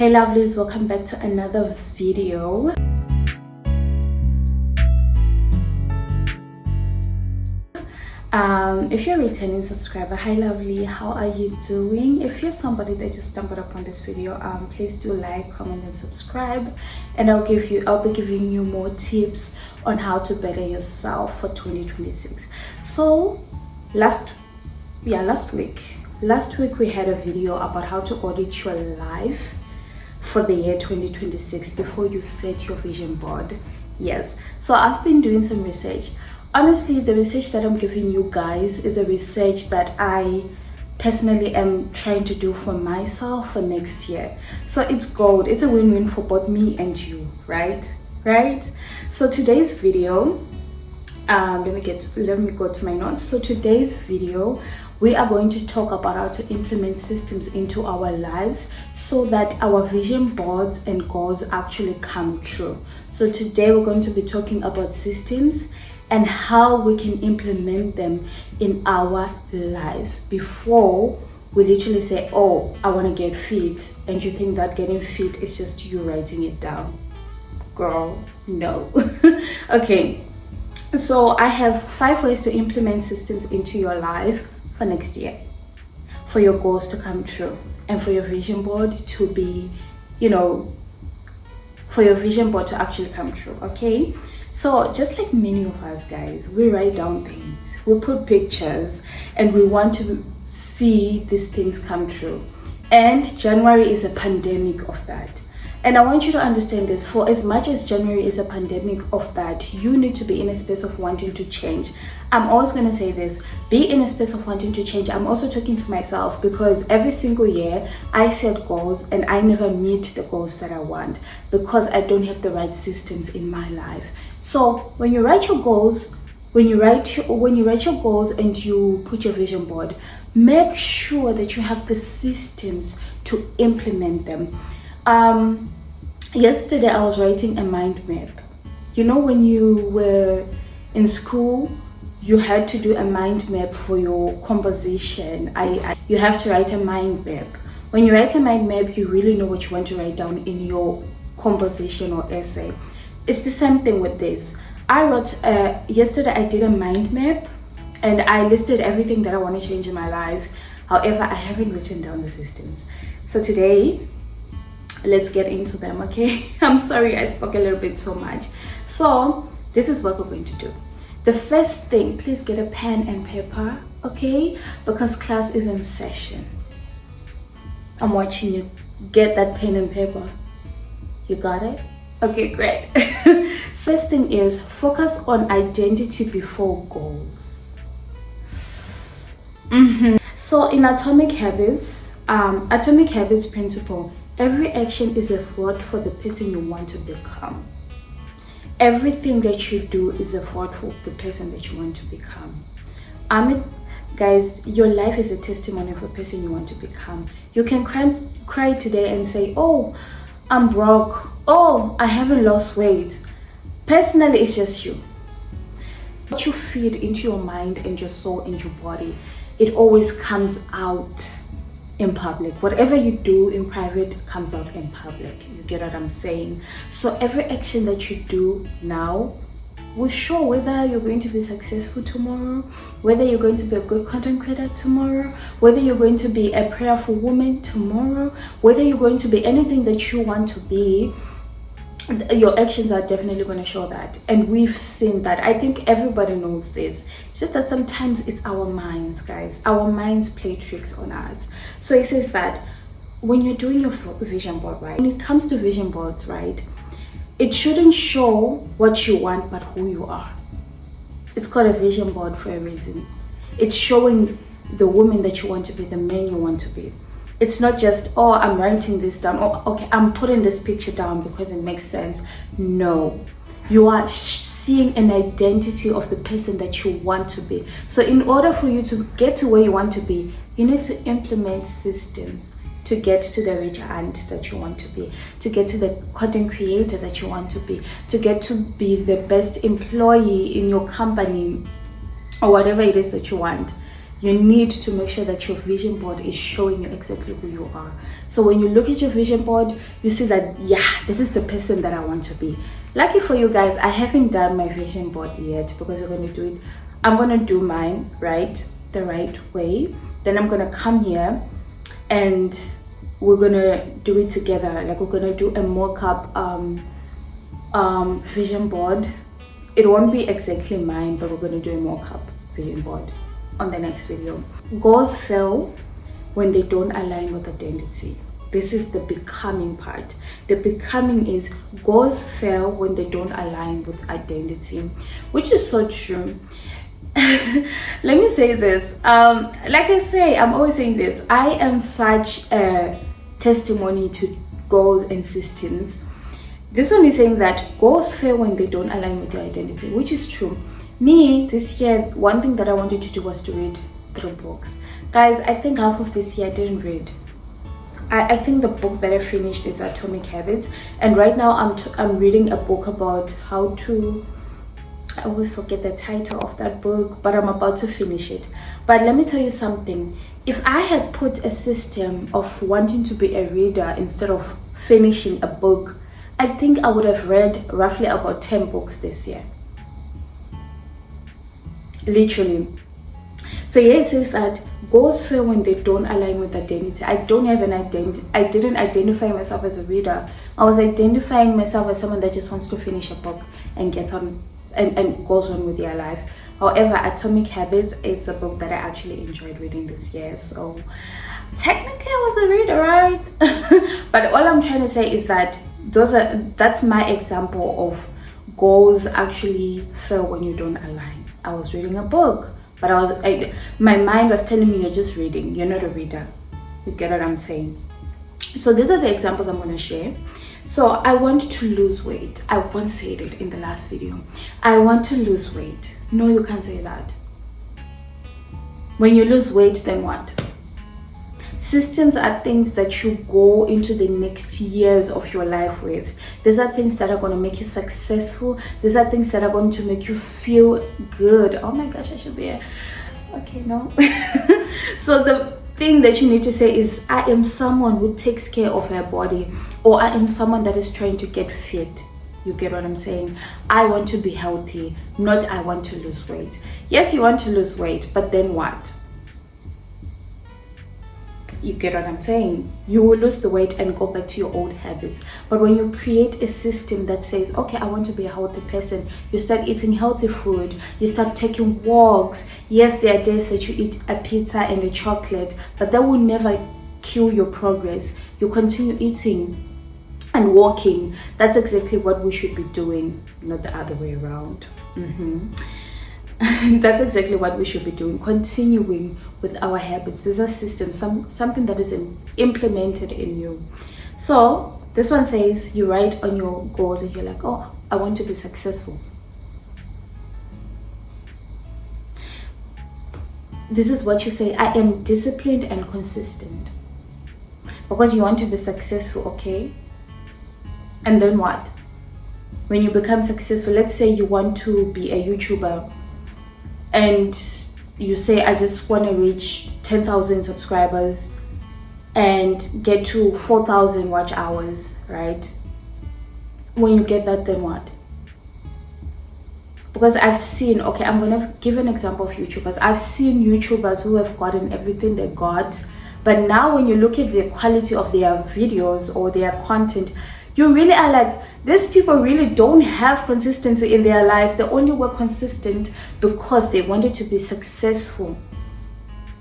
Hey lovelies, welcome back to another video. If you're a returning subscriber, hi lovely, how are you doing? If you're somebody that just stumbled upon this video, please do like, comment and subscribe, and I'll be giving you more tips on how to better yourself for 2026. So last week we had a video about how to audit your life for the year 2026 before you set your vision board. Yes, so I've been doing some research. Honestly, the research that I'm giving you guys is a research that I personally am trying to do for myself for next year. So it's gold. It's a win-win for both me and you, right? So today's video, let me go to my notes. So today's video, we are going to talk about how to implement systems into our lives so that our vision boards and goals actually come true. So today we're going to be talking about systems and how we can implement them in our lives before we literally say, oh, I want to get fit, and you think that getting fit is just you writing it down. Girl, no. Okay, so I have 5 ways to implement systems into your life for next year, for your goals to come true and for your vision board to be, for your vision board to actually come true. Okay, so just like many of us guys, we write down things, we put pictures, and we want to see these things come true. And January is a pandemic of that. And I want you to understand this, for as much as January is a pandemic of that, you need to be in a space of wanting to change. I'm always going to say this, be in a space of wanting to change. I'm also talking to myself because every single year I set goals and I never meet the goals that I want because I don't have the right systems in my life. So when you write your goals, when you write your goals and you put your vision board, make sure that you have the systems to implement them. Yesterday I was writing a mind map. When you were in school, you had to do a mind map for your composition. You have to write a mind map. When you write a mind map, you really know what you want to write down in your composition or essay. It's the same thing with this. I wrote yesterday I did a mind map and I listed everything that I want to change in my life. However, I haven't written down the systems. So today, let's get into them, okay? I'm sorry I spoke a little bit too much. So this is what we're going to do. The first thing, please get a pen and paper, okay? Because class is in session. I'm watching you. Get that pen and paper. You got it? Okay, great. First thing is focus on identity before goals. So in Atomic Habits principle, every action is a thought for the person you want to become. Everything that you do is a thought for the person that you want to become. Guys, your life is a testimony of the person you want to become. You can cry today and say, oh, I'm broke. Oh, I haven't lost weight. Personally, it's just you. What you feed into your mind and your soul and your body, it always comes out in public. Whatever you do in private comes out in public. You get what I'm saying? So every action that you do now will show whether you're going to be successful tomorrow, whether you're going to be a good content creator tomorrow, whether you're going to be a prayerful woman tomorrow, whether you're going to be anything that you want to be. Your actions are definitely going to show that, and we've seen that. I think everybody knows this. It's just that sometimes it's our minds, guys. Our minds play tricks on us. So it says that when you're doing your vision board, right, when it comes to vision boards, right, it shouldn't show what you want but who you are. It's called a vision board for a reason. It's showing the woman that you want to be, the man you want to be. It's not just, oh, I'm writing this down. Oh, okay, I'm putting this picture down because it makes sense. No, you are seeing an identity of the person that you want to be. So in order for you to get to where you want to be, you need to implement systems to get to the rich aunt that you want to be, to get to the content creator that you want to be, to get to be the best employee in your company or whatever it is that you want. You need to make sure that your vision board is showing you exactly who you are. So when you look at your vision board, you see that, yeah, this is the person that I want to be. Lucky for you guys, I haven't done my vision board yet, because we're going to do it. I'm going to do mine the right way. Then I'm going to come here and we're going to do it together. Like, we're going to do a mock-up vision board. It won't be exactly mine, but we're going to do a mock-up vision board on the next video. Goals fail when they don't align with identity. This is the becoming part. The becoming is goals fail when they don't align with identity, which is so true. Let me say this. Like I say, I'm always saying this. I am such a testimony to goals and systems. This one is saying that goals fail when they don't align with your identity, which is true. Me, this year, one thing that I wanted to do was to read 3 books. Guys, I think half of this year I didn't read. I think the book that I finished is Atomic Habits. And right now I'm reading a book about how to... I always forget the title of that book, but I'm about to finish it. But let me tell you something. If I had put a system of wanting to be a reader instead of finishing a book, I think I would have read roughly about 10 books this year. Literally. So here it says that goals fail when they don't align with identity. I don't have an identity. I didn't identify myself as a reader. I was identifying myself as someone that just wants to finish a book and gets on and goes on with their life. However, Atomic Habits, it's a book that I actually enjoyed reading this year. So technically I was a reader, right? But all I'm trying to say is that that's my example of goals actually fail when you don't align. I was reading a book, but my mind was telling me, you're just reading, you're not a reader. You get what I'm saying? So these are the examples I'm going to share. So I want to lose weight. I once said it in the last video. I want to lose weight. No, you can't say that. When you lose weight, then what? Systems are things that you go into the next years of your life with. These are things that are going to make you successful. These are things that are going to make you feel good. Oh my gosh, I should be okay, no. So the thing that you need to say is, I am someone who takes care of her body, or I am someone that is trying to get fit. You get what I'm saying? I want to be healthy, not I want to lose weight. Yes, you want to lose weight, but then what? You get what I'm saying? You will lose the weight and go back to your old habits. But when you create a system that says, okay, I want to be a healthy person, you start eating healthy food, you start taking walks. Yes, there are days that you eat a pizza and a chocolate, but that will never kill your progress. You continue eating and walking. That's exactly what we should be doing, not the other way around. That's exactly what we should be doing, continuing with our habits. These are systems, something that is implemented in you. So this one says you write on your goals and you're like, oh, I want to be successful. This is what you say: I am disciplined and consistent. Because you want to be successful, okay? And then what? When you become successful, let's say you want to be a YouTuber, and you say, I just want to reach 10,000 subscribers and get to 4,000 watch hours, right? When you get that, then what? Because I've seen, okay, I'm going to give an example of YouTubers. I've seen YouTubers who have gotten everything they got, but now when you look at the quality of their videos or their content, you really are like, these people really don't have consistency in their life. They only were consistent because they wanted to be successful.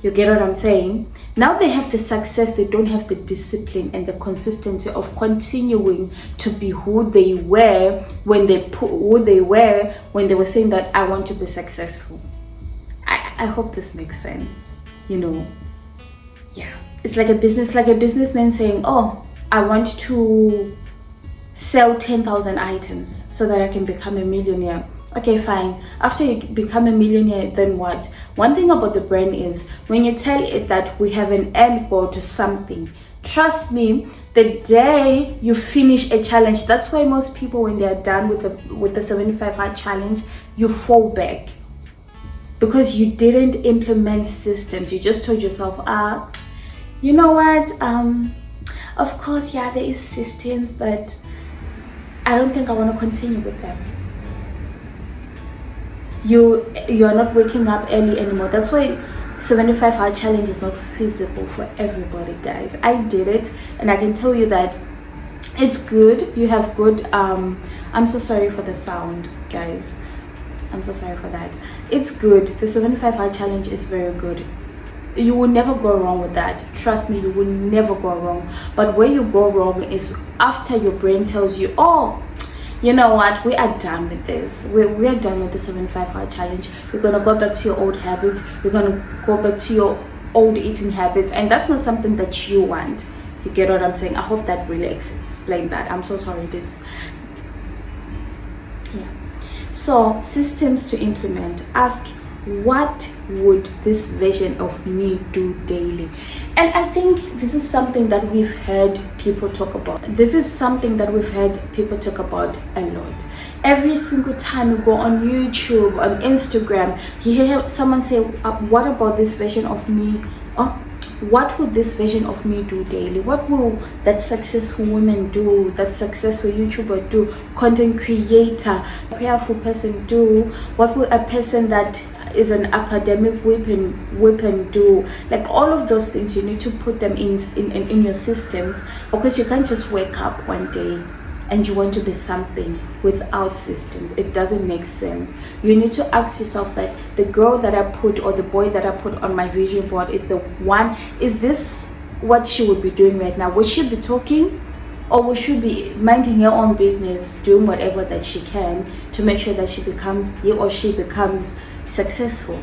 You get what I'm saying? Now they have the success, they don't have the discipline and the consistency of continuing to be who they were when they were saying that I want to be successful. I hope this makes sense. You know, yeah, it's like a businessman saying, oh, I want to sell 10,000 items so that I can become a millionaire. Okay, fine. After you become a millionaire, then what? One thing about the brand is when you tell it that we have an end goal to something, trust me, the day you finish a challenge, that's why most people, when they are done with the 75 hard challenge, you fall back. because you didn't implement systems. You just told yourself, you know what, of course, yeah, there is systems, but I don't think I want to continue with them. You're not waking up early anymore. That's why 75-hour challenge is not feasible for everybody, guys. I did it, and I can tell you that it's good. You have good I'm so sorry for the sound, guys. I'm so sorry for that. It's good. The 75-hour challenge is very good. You will never go wrong with that. Trust me, you will never go wrong. But where you go wrong is after your brain tells you, oh, you know what, we are done with this. We are done with the 75-hour challenge. You're going to go back to your old habits. You're going to go back to your old eating habits. And that's not something that you want. You get what I'm saying? I hope that really explained that. I'm so sorry. Yeah. So, systems to implement. Ask, what would this version of me do daily? And I think this is something that we've heard people talk about. This is something that we've heard people talk about a lot. Every single time you go on YouTube, on Instagram, you hear someone say, what about this version of me? What would this version of me do daily? What will that successful woman do, that successful YouTuber do, content creator, prayerful person do? What will a person that is an academic weapon do? Like all of those things, you need to put them in your systems, because you can't just wake up one day and you want to be something without systems. It doesn't make sense. You need to ask yourself that the girl that I put, or the boy that I put on my vision board, is this what she would be doing right now? Would she be talking, or would she be minding her own business, doing whatever that she can to make sure that he or she becomes successful?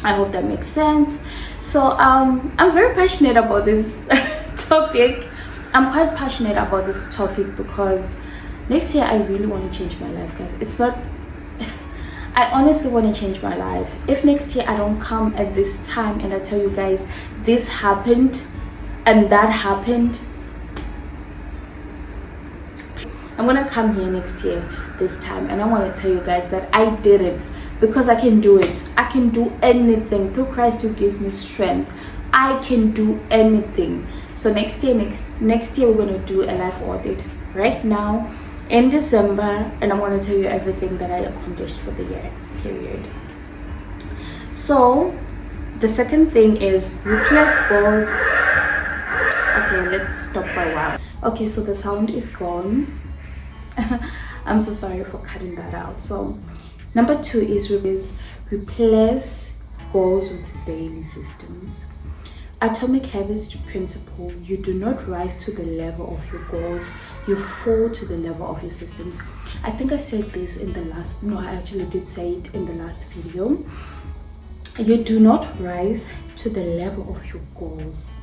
I hope that makes sense. So I'm very passionate about this topic. I'm quite passionate about this topic because next year I really want to change my life, guys. I honestly want to change my life. If next year I don't come at this time and I tell you guys this happened and that happened, I'm gonna come here next year this time and I want to tell you guys that I did it, because I can do it. I can do anything through Christ who gives me strength. I can do anything. So next year we're going to do a life audit right now in December, and I'm going to tell you everything that I accomplished for the year, period. So the second thing is replace goals. Okay, let's stop for a while. Okay, so the sound is gone. I'm so sorry for cutting that out. So number 2 is replace goals with daily systems. Atomic habits principle: you do not rise to the level of your goals, you fall to the level of your systems. I think I said this in the last, no, I actually did say it in the last video. You do not rise to the level of your goals,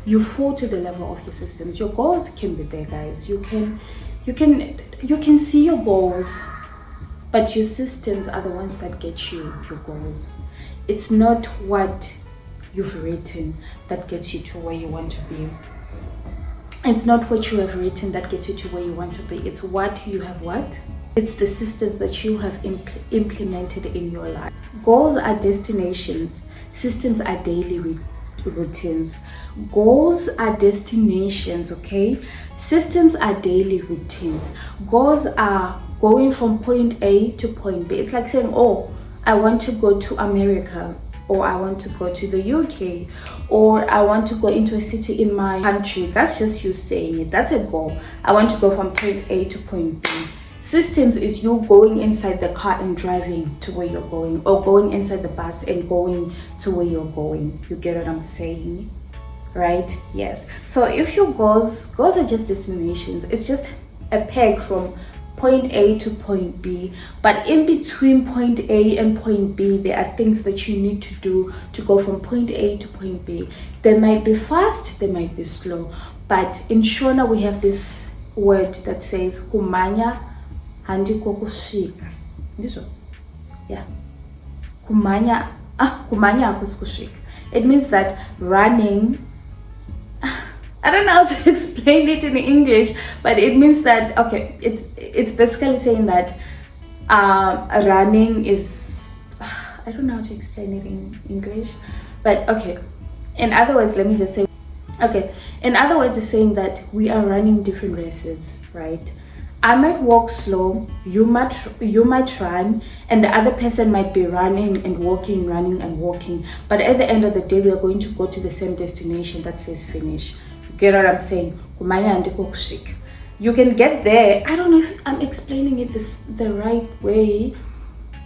you fall to the level of your systems. Your goals can be there, guys. You can see your goals, but your systems are the ones that get you your goals. It's not what you've written that gets you to where you want to be. It's not what you have written that gets you to where you want to be. It's what you have It's the systems that you have implemented in your life. Goals are destinations. Systems are daily routines. Goals are destinations, okay? Systems are daily routines. Goals are going from point A to point B. It's like saying, oh, I want to go to America, or I want to go to the UK, or I want to go into a city in my country. That's just you saying it. That's a goal. I want to go from point A to point B. Systems is you going inside the car and driving to where you're going, or going inside the bus and going to where you're going. You get what I'm saying, right? Yes. So if your goals are just destinations, it's just a peg from point A to point B, but in between point A and point B, there are things that you need to do to go from point A to point B. They might be fast, they might be slow, but in Shona we have this word that says kumanya handi kokushika. This one, yeah, kumanya akusikushika. It means that running, I don't know how to explain it in English, but it means that, okay, it's basically saying that running is, I I don't know how to explain it in English, but okay. In other words, let me just say, okay, in other words, it's saying that we are running different races, right? I might walk slow, you might run, and the other person might be running and walking, running and walking. But at the end of the day, we are going to go to the same destination that says finish. You get what I'm saying? You can get there. I don't know if I'm explaining it the right way,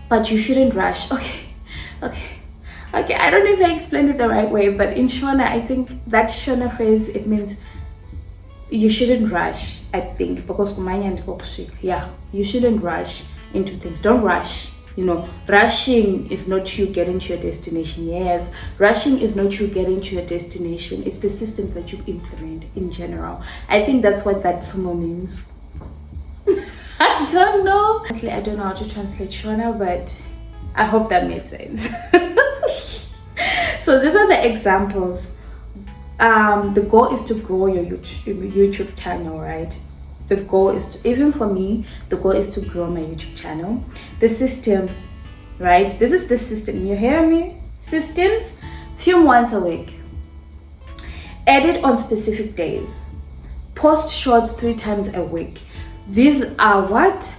but you shouldn't rush. Okay. I don't know if I explained it the right way, but in Shona, I think that Shona phrase, it means you shouldn't rush, I think, because yeah, you shouldn't rush into things. Don't rush. Rushing is not you getting to your destination. Yes, rushing is not you getting to your destination. It's the system that you implement in general. I think that's what that sumo means. I don't know. Honestly, I don't know how to translate Shona, but I hope that made sense. So these are the examples. The goal is to grow your YouTube channel, right? The goal is to, even for me, the goal is to grow my YouTube channel. The system, right? This is the system. You hear me? Systems: film once a week, edit on specific days, post shorts 3 times a week. These are what?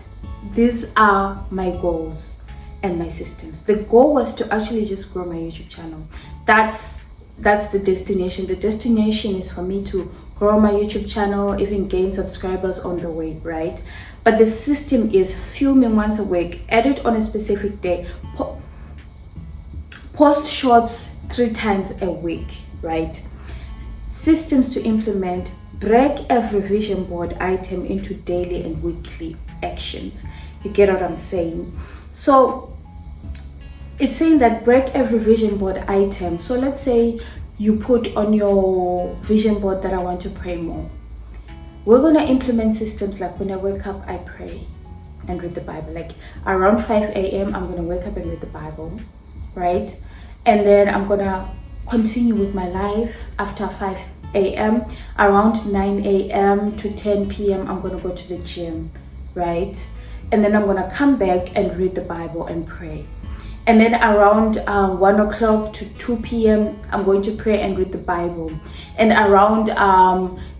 These are my goals and my systems. The goal was to actually just grow my YouTube channel. That's the destination. The destination is for me to grow my YouTube channel, even gain subscribers on the way, right? But the system is filming once a week, edit on a specific day, post shorts 3 times a week, right? Systems to implement: break every vision board item into daily and weekly actions. You get what I'm saying? So it's saying that break every vision board item. So let's say you put on your vision board that I want to pray more. We're going to implement systems like when I wake up, I pray and read the Bible. Like around 5 a.m., I'm going to wake up and read the Bible, right? And then I'm going to continue with my life after 5 a.m. Around 9 a.m. to 10 p.m., I'm going to go to the gym, right? And then I'm going to come back and read the Bible and pray. And then around 1 o'clock to 2 p.m., I'm going to pray and read the Bible. And around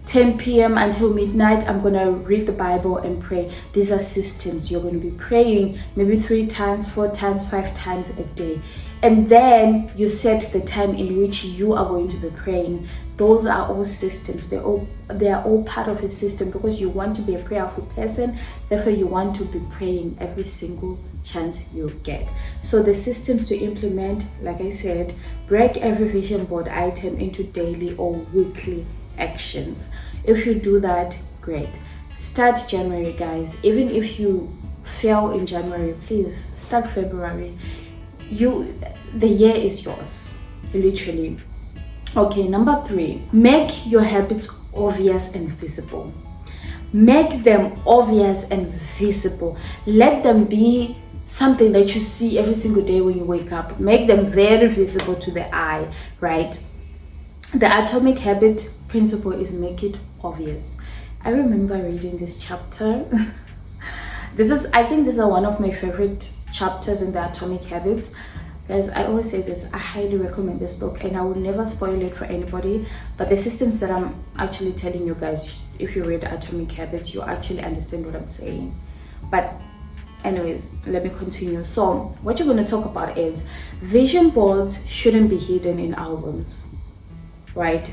10 p.m. until midnight, I'm going to read the Bible and pray. These are systems. You're going to be praying maybe 3 times, 4 times, 5 times a day. And then you set the time in which you are going to be praying. Those are all systems. They are all part of a system, because you want to be a prayerful person. Therefore, you want to be praying every single chance you get. So the systems to implement, like I said, break every vision board item into daily or weekly actions. If you do that, great. Start January, guys. Even if you fail in January, please start February. The year is yours, literally. Okay, number 3, make your habits obvious and visible. Make them obvious and visible. Let them be something that you see every single day when you wake up. Make them very visible to the eye, right? The atomic habit principle is make it obvious. I remember reading this chapter. I think these are one of my favorite chapters in the Atomic Habits. Guys, I always say this, I highly recommend this book, and I will never spoil it for anybody. But the systems that I'm actually telling you guys, if you read Atomic Habits, you actually understand what I'm saying. But anyways, let me continue. So what you're going to talk about is vision boards shouldn't be hidden in albums, right?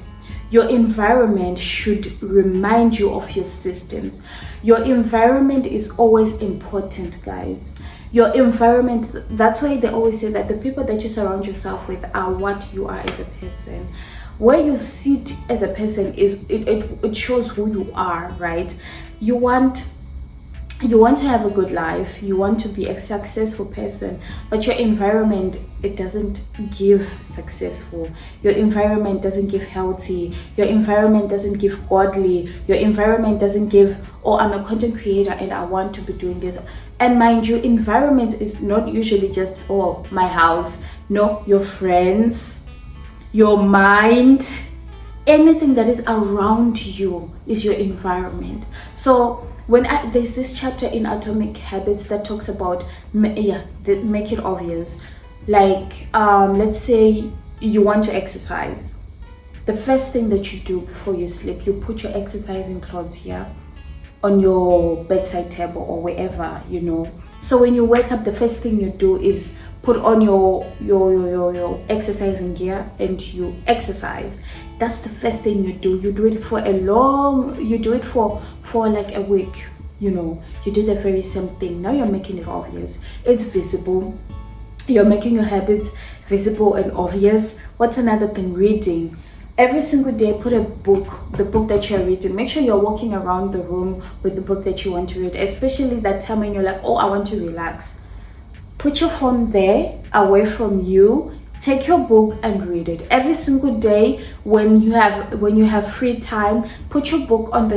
Your environment should remind you of your systems. Your environment is always important, guys. Your environment, that's why they always say that the people that you surround yourself with are what you are as a person. Where you sit as a person it shows who you are, right? You want to have a good life, you want to be a successful person, but your environment, it doesn't give successful. Your environment doesn't give healthy. Your environment doesn't give godly. Your environment doesn't give, oh, I'm a content creator and I want to be doing this. And mind you, environment is not usually just, oh, my house. No, your friends, your mind, anything that is around you is your environment. So there's this chapter in Atomic Habits that talks about make it obvious. Like let's say you want to exercise. The first thing that you do before you sleep, you put your exercising clothes here on your bedside table or wherever, you know. So when you wake up, the first thing you do is put on your exercising gear and you exercise. That's the first thing you do. You do it for like a week, you know. You do the very same thing. Now you're making it obvious. It's visible. You're making your habits visible and obvious. What's another thing? Reading. Every single day, put the book that you're reading. Make sure you're walking around the room with the book that you want to read, especially that time when you're like, oh, I want to relax. Put your phone there, away from you. Take your book and read it. Every single day when you have free time, put your book on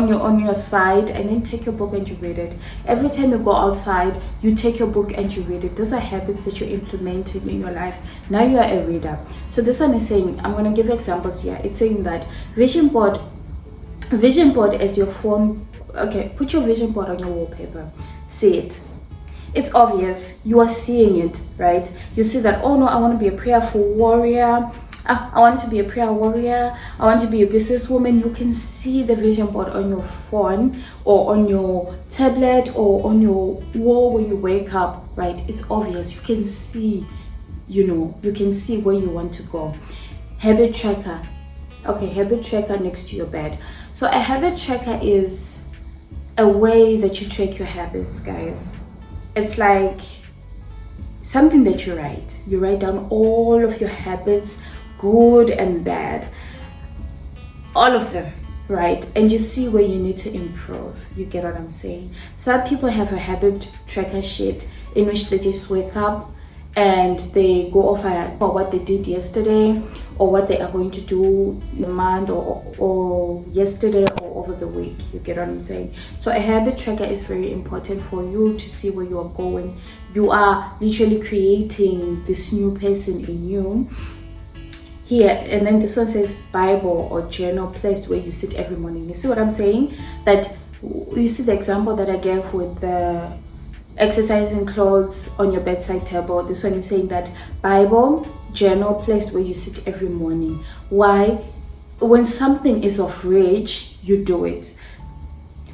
your side and then take your book and you read it. Every time you go outside, you take your book and you read it. Those are habits that you're implementing in your life. Now you are a reader. So this one is saying, I'm going to give you examples here. It's saying that vision board as your phone. Okay, put your vision board on your wallpaper. See it. It's obvious. You are seeing it, right? You see that, oh no, I want to be a prayerful warrior. I want to be a prayer warrior. I want to be a businesswoman. You can see the vision board on your phone or on your tablet or on your wall when you wake up, right? It's obvious. You can see, you know, you can see where you want to go. Habit tracker. Okay, habit tracker next to your bed. So a habit tracker is a way that you track your habits, guys. It's like something that you write. You write down all of your habits, good and bad, all of them, right? And you see where you need to improve. You get what I'm saying? Some people have a habit tracker sheet in which they just wake up and they go off for what they did yesterday or what they are going to do in the month or yesterday or over the week. You get what I'm saying? So a habit tracker is very important for you to see where you are going. You are literally creating this new person in you here. And then this one says Bible or journal placed where you sit every morning. You see what I'm saying? That you see the example that I gave with the exercising clothes on your bedside table. This one is saying that Bible journal placed where you sit every morning. Why? When something is of reach, you do it.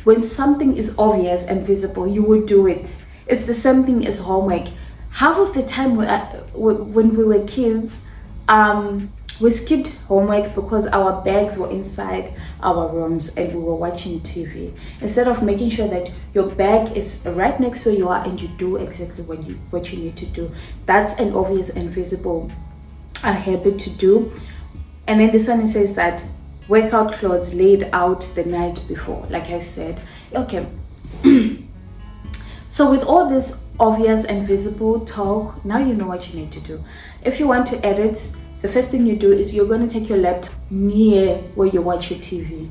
When something is obvious and visible, you will do it. It's the same thing as homework. Half of the time when we were kids, we skipped homework because our bags were inside our rooms and we were watching TV. Instead of making sure that your bag is right next to where you are and you do exactly what you need to do. That's an obvious and visible habit to do. And then this one says that workout clothes laid out the night before, like I said. Okay. So with all this obvious and visible talk, now you know what you need to do. If you want to edit, the first thing you do is you're going to take your laptop near where you watch your TV.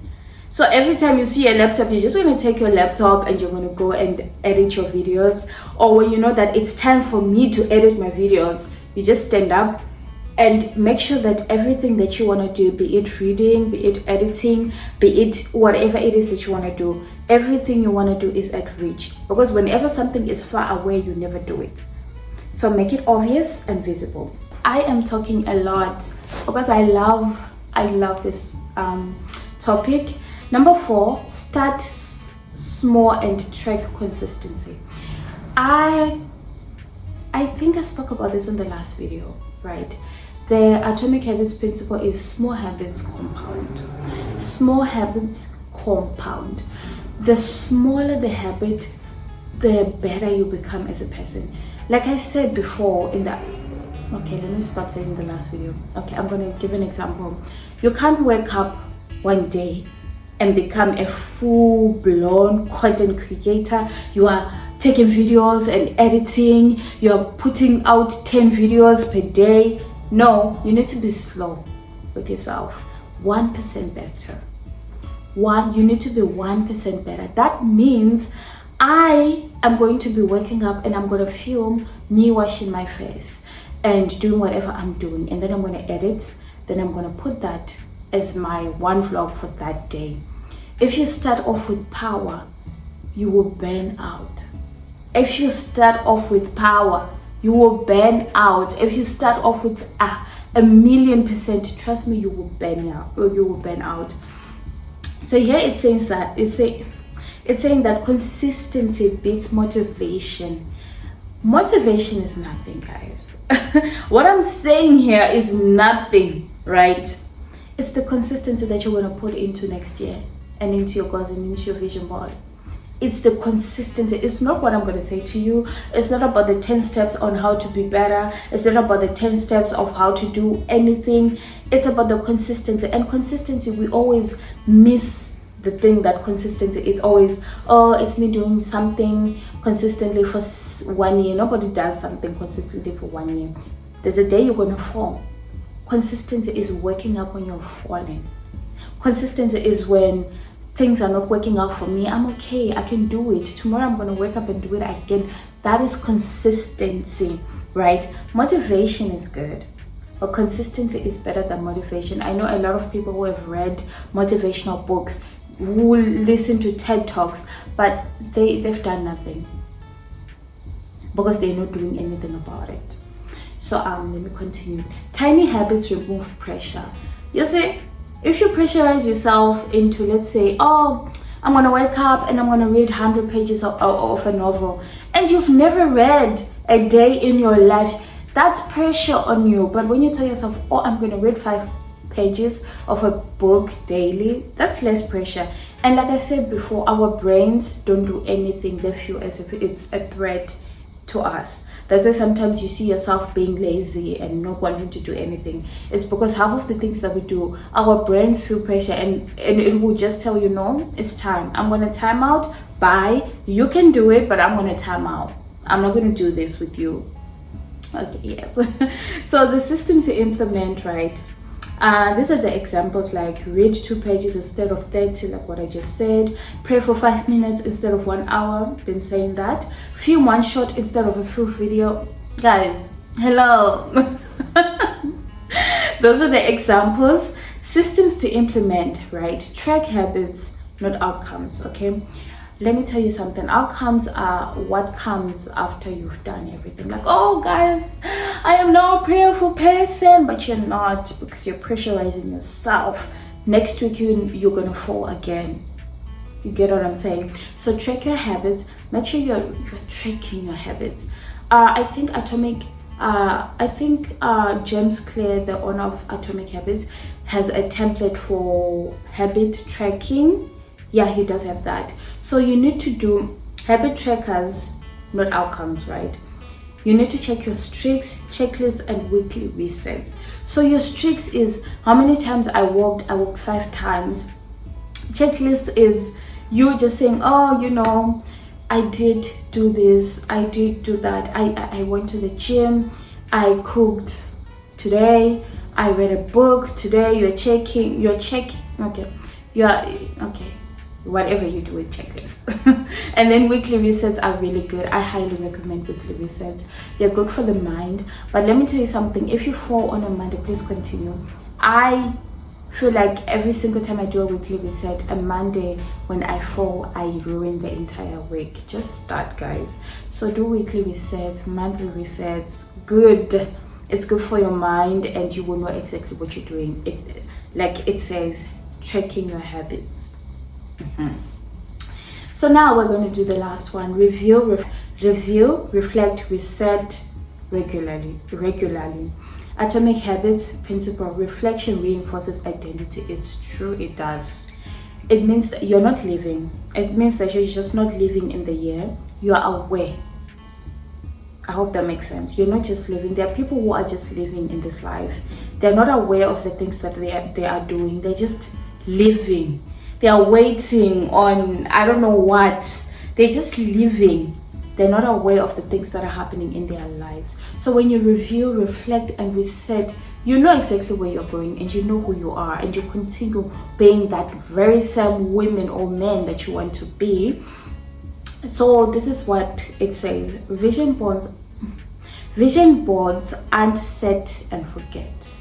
So every time you see your laptop, you're just going to take your laptop and you're going to go and edit your videos. Or when you know that it's time for me to edit my videos, you just stand up and make sure that everything that you want to do, be it reading, be it editing, be it whatever it is that you want to do, everything you want to do is at reach. Because whenever something is far away, you never do it. So make it obvious and visible. I am talking a lot because I love this topic. Number 4, start small and track consistency. I think I spoke about this in the last video, right? The Atomic Habits principle is small habits compound. Small habits compound. The smaller the habit, the better you become as a person. Like I said before okay, let me stop saying the last video. Okay, I'm gonna give an example. You can't wake up one day and become a full-blown content creator. You are taking videos and editing. You are putting out 10 videos per day. No, you need to be slow with yourself. 1% better. You need to be 1% better. That means I am going to be waking up and I'm going to film me washing my face and doing whatever I'm doing, and then I'm going to edit, then I'm going to put that as my one vlog for that day. If you start off with power, you will burn out. If you start off with power, You will burn out. If you start off with a 1,000,000%, trust me, you will burn out. Or you will burn out. So here it says that it's saying that consistency beats motivation. Motivation is nothing, guys. What I'm saying here is nothing, right? It's the consistency that you're going to put into next year and into your goals and into your vision board. It's the consistency. It's not what I'm going to say to you. It's not about the 10 steps on how to be better. It's not about the 10 steps of how to do anything. It's about the consistency. And consistency, we always miss the thing that consistency, it's always, oh, it's me doing something consistently for 1 year. Nobody does something consistently for 1 year. There's a day you're going to fall. Consistency is waking up when you're falling. Consistency is when things are not working out for me. I'm okay. I can do it. Tomorrow I'm going to wake up and do it again. That is consistency, right? Motivation is good, but consistency is better than motivation. I know a lot of people who have read motivational books, who listen to TED Talks, but they've done nothing because they're not doing anything about it. So let me continue. Tiny habits remove pressure. You see, if you pressurize yourself into, let's say, oh, I'm gonna wake up and I'm gonna read 100 pages of a novel, and you've never read a day in your life, that's pressure on you. But when you tell yourself, oh, I'm gonna read 5 pages of a book daily, that's less pressure. And like I said before, our brains don't do anything. They feel as if it's a threat to us. That's why sometimes you see yourself being lazy and not wanting to do anything. It's because half of the things that we do, our brains feel pressure, and it will just tell you, no, it's time. I'm going to time out. Bye. You can do it, but I'm going to time out. I'm not going to do this with you. Okay, yes. So the system to implement, right? These are the examples, like read 2 pages instead of 30, like what I just said. Pray for 5 minutes instead of 1 hour. Been saying that. Film 1 shot instead of a full video. Guys, hello. Those are the examples. Systems to implement, right? Track habits, not outcomes, okay? Let me tell you something. Outcomes are what comes after you've done everything. Like, oh guys, I am now a prayerful person, but you're not, because you're pressurizing yourself. Next week you're gonna fall again. You get what I'm saying? So track your habits. Make sure you're tracking your habits. I think James Clear, the owner of Atomic Habits, has a template for habit tracking. Yeah, he does have that. So you need to do habit trackers, not outcomes, right? You need to check your streaks, checklists, and weekly resets. So your streaks is how many times I walked 5 times. Checklist is you just saying, oh, you know, I did do this, I did do that, I went to the gym, I cooked today, I read a book today. Okay, whatever you do with checklists. And then weekly resets are really good. I highly recommend weekly resets. They're good for the mind. But let me tell you something, if you fall on a Monday, please continue. I feel like every single time I do a weekly reset, a Monday when I fall, I ruin the entire week. Just start, guys. So do weekly resets, monthly resets. Good. It's good for your mind, and you will know exactly what you're doing. Like it says, tracking your habits. So now we're going to do the last one. Review, reflect, reset regularly. Atomic Habits principle: reflection reinforces identity. It's true, it does. It means that you're not living. It means that you're just not living in the year. You are aware. I hope that makes sense. You're not just living. There are people who are just living in this life. They're not aware of the things that they are doing. They're just living. They are waiting on I don't know what. They're just living. They're not aware of the things that are happening in their lives. So when you review, reflect, and reset, you know exactly where you're going, and you know who you are, and you continue being that very same woman or man that you want to be. So this is what it says. Vision boards aren't set and forget.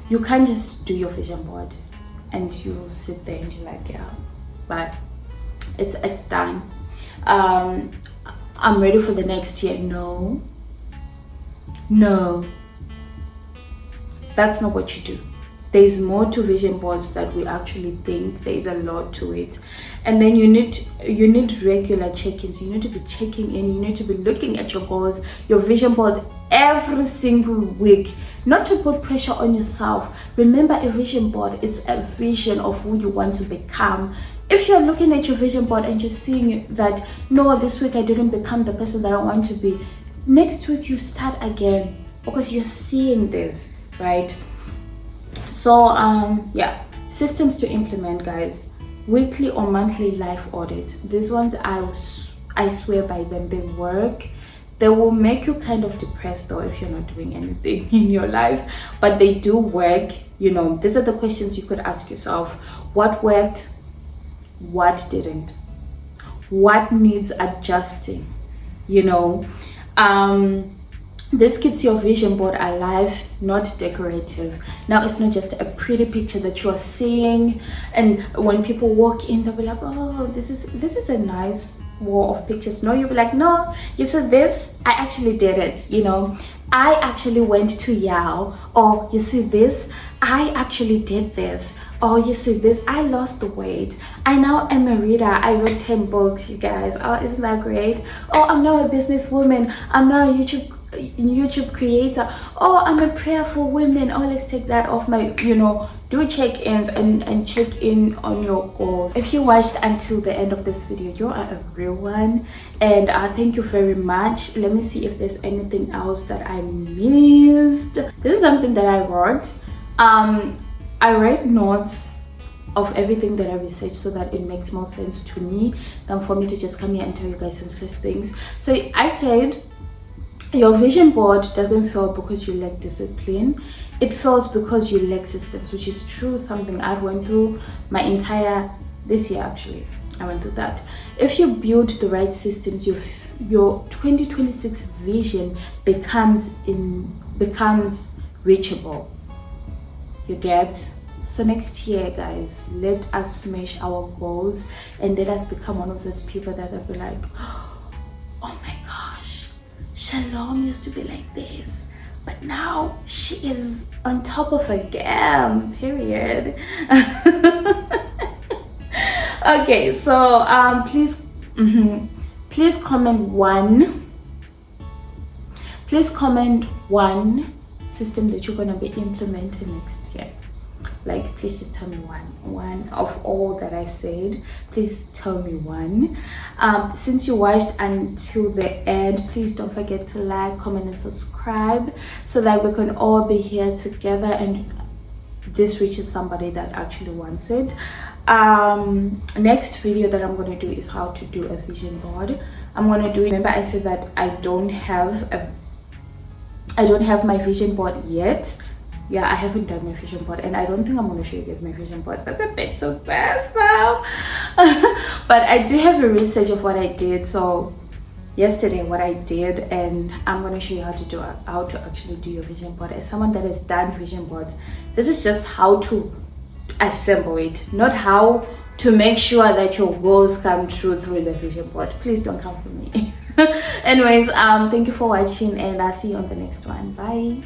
You can't just do your vision board and you sit there and you're like, yeah, but it's done. I'm ready for the next year. No, No, that's not what you do. There's more to vision boards that we actually think. There's a lot to it. And then you need regular check-ins. You need to be checking in. You need to be looking at your goals, your vision board every single week. Not to put pressure on yourself. Remember, a vision board, it's a vision of who you want to become. If you're looking at your vision board and you're seeing that, no, this week I didn't become the person that I want to be, next week you start again, because you're seeing this, right? So yeah, systems to implement, guys. Weekly or monthly life audit. These ones, I swear by them. They work. They will make you kind of depressed though if you're not doing anything in your life, but they do work. You know, these are the questions you could ask yourself. What worked? What didn't? What needs adjusting? You know, this keeps your vision board alive, not decorative. Now, it's not just a pretty picture that you're seeing, and when people walk in, they'll be like, oh, this is a nice wall of pictures. No, you'll be like, no, you said this, I actually did it. You know, I actually went to Yao. Or you see this, I actually did this. Or you see this, I lost the weight. I now am a reader. I read 10 books, you guys. Oh, isn't that great? Oh, I'm now a businesswoman. I'm now a YouTube creator. Oh, I'm a prayerful woman. Oh, let's take that off my, you know, do check-ins and check in on your goals. If you watched until the end of this video, you are a real one, and thank you very much. Let me see if there's anything else that I missed. This is something that I wrote. I write notes of everything that I researched so that it makes more sense to me than for me to just come here and tell you guys senseless things. So I said, your vision board doesn't fail because you lack discipline. It fails because you lack systems, which is true, something I've went through my entire, this year actually, I went through that. If you build the right systems, your 2026 vision becomes reachable. You get? So next year, guys, let us smash our goals and let us become one of those people that will be like, oh my gosh, Shalom used to be like this, but now she is on top of her game, period. Okay, so please comment one system that you're gonna be implementing next year. Like, please just tell me one of all that I said. Please tell me one. Since you watched until the end, please don't forget to like, comment, and subscribe so that we can all be here together and this reaches somebody that actually wants it. Next video that I'm going to do is how to do a vision board. I'm going to do, remember I said that I don't have my vision board yet. Yeah, I haven't done my vision board, and I don't think I'm going to show you guys my vision board. That's a bit too fast now. But I do have a research of what I did. So yesterday, what I did, and I'm going to show you how to actually do your vision board. As someone that has done vision boards, this is just how to assemble it, not how to make sure that your goals come true through the vision board. Please don't come for me. Anyways, thank you for watching, and I'll see you on the next one. Bye.